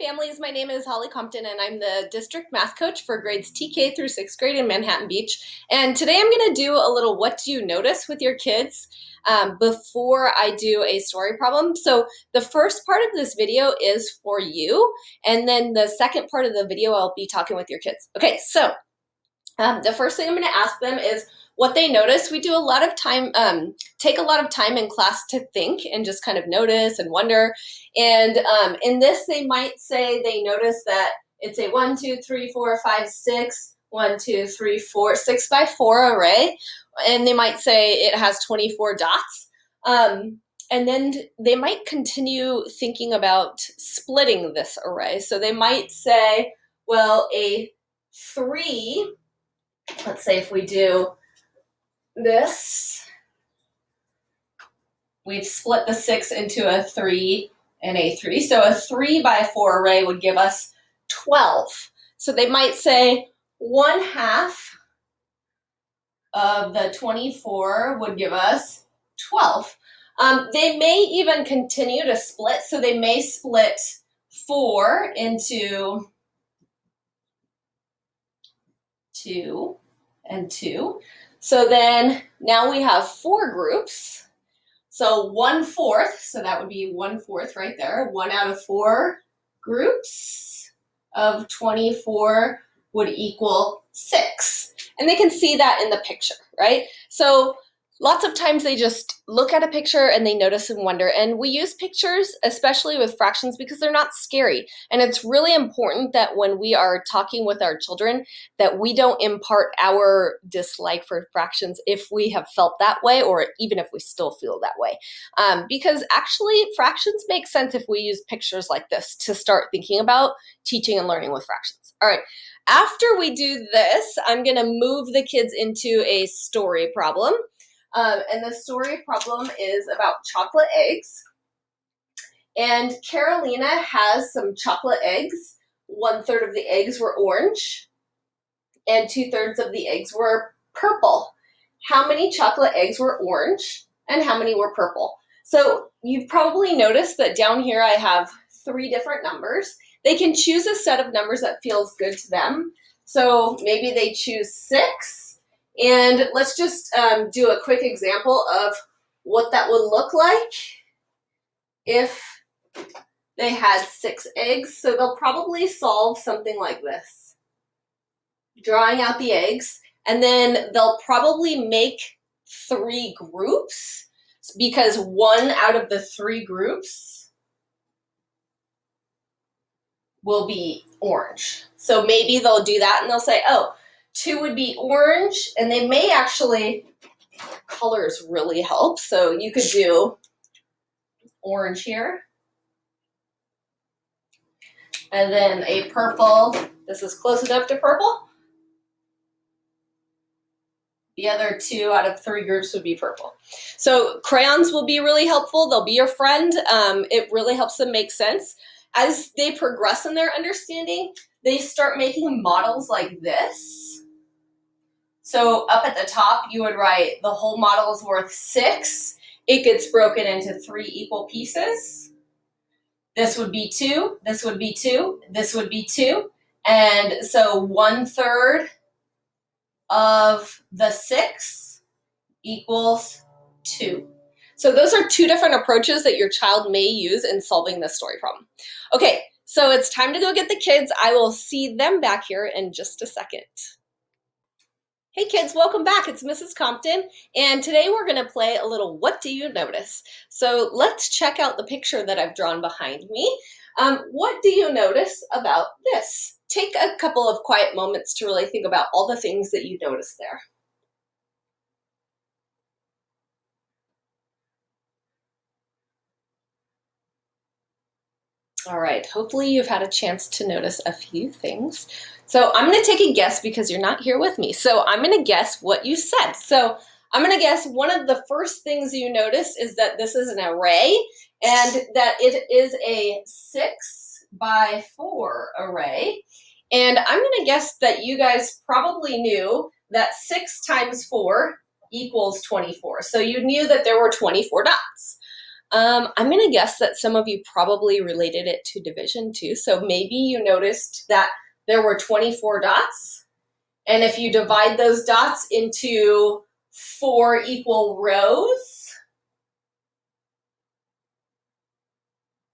families, my name is Holly Compton and I'm the district math coach for grades TK through 6th grade in Manhattan Beach. And today I'm going to do a little what do you notice with your kids before I do a story problem. So the first part of this video is for you, and then the second part of the video I'll be talking with your kids. Okay, so the first thing I'm going to ask them is what they notice. We do a lot of time, take a lot of time in class to think and just kind of notice and wonder. And in this, they might say they notice that it's a 1, 2, 3, 4, 5, 6, 1, 2, 3, 4, 6 by 4 array. And they might say it has 24 dots. And then they might continue thinking about splitting this array. So they might say, well, a 3, let's say if we do this, we've split the 6 into a 3 and a 3. So a 3 by 4 array would give us 12. So they might say 1/2 of the 24 would give us 12. They may even continue to split. So they may split 4 into 2 and 2. So then now we have 4 groups. So 1/4, so that would be 1/4 right there. 1 out of 4 groups of 24 would equal 6. And they can see that in the picture, right? So lots of times they just look at a picture and they notice and wonder. And we use pictures, especially with fractions, because they're not scary. And it's really important that when we are talking with our children, that we don't impart our dislike for fractions if we have felt that way, or even if we still feel that way. Because actually fractions make sense if we use pictures like this to start thinking about teaching and learning with fractions. All right. After we do this, I'm going to move the kids into a story problem. And the story problem is about chocolate eggs. And Carolina has some chocolate eggs. 1/3 of the eggs were orange, and 2/3 of the eggs were purple. How many chocolate eggs were orange, and how many were purple? So you've probably noticed that down here I have 3 different numbers. They can choose a set of numbers that feels good to them. So maybe they choose 6. And let's just do a quick example of what that would look like if they had 6 eggs. So they'll probably solve something like this, drawing out the eggs, and then they'll probably make 3 groups because 1 out of the 3 groups will be orange. So maybe they'll do that and they'll say, oh, 2 would be orange, and they may actually, colors really help. So you could do orange here, and then a purple. This is close enough to purple. The other 2 out of 3 groups would be purple. So crayons will be really helpful. They'll be your friend. It really helps them make sense. As they progress in their understanding, they start making models like this. So up at the top, you would write the whole model is worth 6. It gets broken into 3 equal pieces. This would be 2, this would be 2, this would be 2. And so 1/3 of the 6 equals 2. So those are 2 different approaches that your child may use in solving this story problem. Okay, so it's time to go get the kids. I will see them back here in just a second. Hey kids, welcome back. It's Mrs. Compton, and today we're going to play a little What Do You Notice? So let's check out the picture that I've drawn behind me. What do you notice about this? Take a couple of quiet moments to really think about all the things that you notice there. All right, hopefully you've had a chance to notice a few things. So I'm going to take a guess because you're not here with me. So I'm going to guess what you said. So I'm going to guess one of the first things you noticed is that this is an array and that it is a 6 by 4 array. And I'm going to guess that you guys probably knew that 6 times 4 equals 24. So you knew that there were 24 dots. I'm going to guess that some of you probably related it to division too. So maybe you noticed that there were 24 dots. And if you divide those dots into 4 equal rows,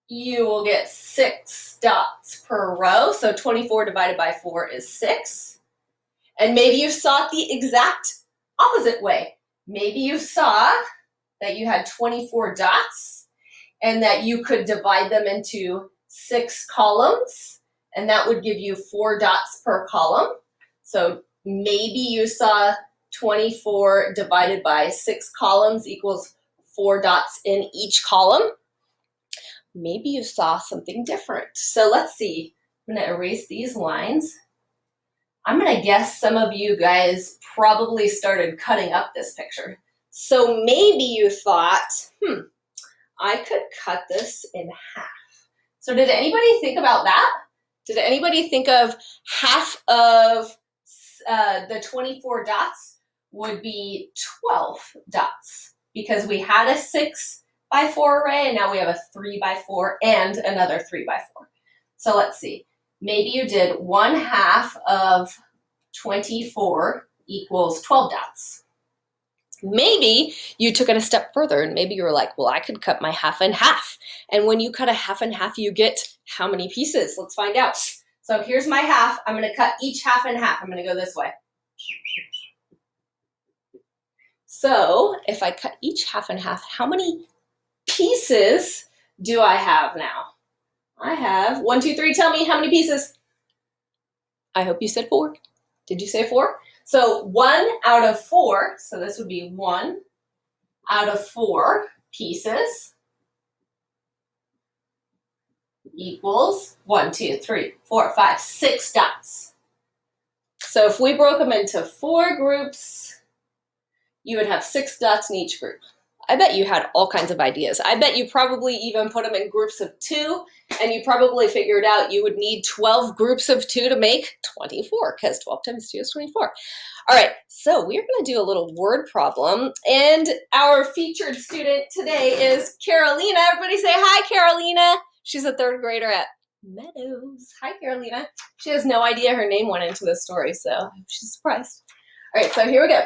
you will get 6 dots per row. So 24 divided by 4 is 6. And maybe you saw it the exact opposite way. Maybe you saw that you had 24 dots and that you could divide them into 6 columns, and that would give you 4 dots per column. So maybe you saw 24 divided by 6 columns equals 4 dots in each column. Maybe you saw something different. So let's see. I'm going to erase these lines. I'm going to guess some of you guys probably started cutting up this picture. So maybe you thought, I could cut this in half. So did anybody think about that? Did anybody think of half of the 24 dots would be 12 dots? Because we had a 6 by 4 array, and now we have a 3 by 4 and another 3 by 4. So let's see. Maybe you did 1/2 of 24 equals 12 dots. Maybe you took it a step further and maybe you were like, well, I could cut my half in half. And when you cut a half in half, you get how many pieces? Let's find out. So here's my half. I'm going to cut each half in half. I'm going to go this way. So if I cut each half in half, how many pieces do I have now? I have 1, 2, 3. Tell me how many pieces. I hope you said 4. Did you say 4? So 1 out of 4, so this would be 1 out of 4 pieces equals 1, 2, 3, 4, 5, 6 dots. So if we broke them into 4 groups, you would have 6 dots in each group. I bet you had all kinds of ideas. I bet you probably even put them in groups of 2, and you probably figured out you would need 12 groups of 2 to make 24, because 12 times 2 is 24. All right, so we're going to do a little word problem, and our featured student today is Carolina. Everybody say hi, Carolina. She's a 3rd grader at Meadows. Hi, Carolina. She has no idea her name went into this story, so she's surprised. All right, so here we go.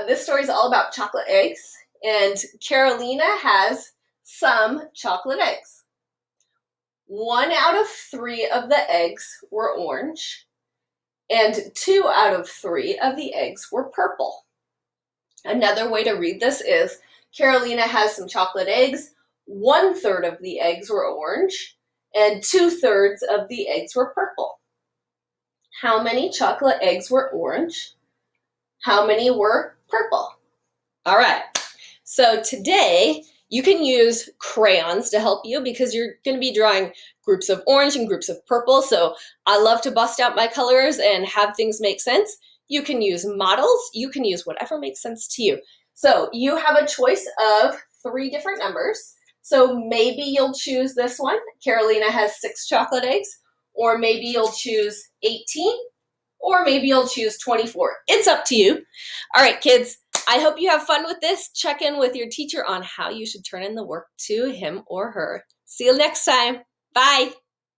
This story is all about chocolate eggs, and Carolina has some chocolate eggs. 1 out of 3 of the eggs were orange, and 2 out of 3 of the eggs were purple. Another way to read this is Carolina has some chocolate eggs. 1/3 of the eggs were orange, and 2/3 of the eggs were purple. How many chocolate eggs were orange? How many were purple? All right, so today you can use crayons to help you because you're going to be drawing groups of orange and groups of purple. So I love to bust out my colors and have things make sense. You can use models. You can use whatever makes sense to you. So you have a choice of 3 different numbers. So maybe you'll choose this one. Carolina has 6 chocolate eggs, or maybe you'll choose 18. Or maybe you'll choose 24. It's up to you. All right, kids, I hope you have fun with this. Check in with your teacher on how you should turn in the work to him or her. See you next time. Bye.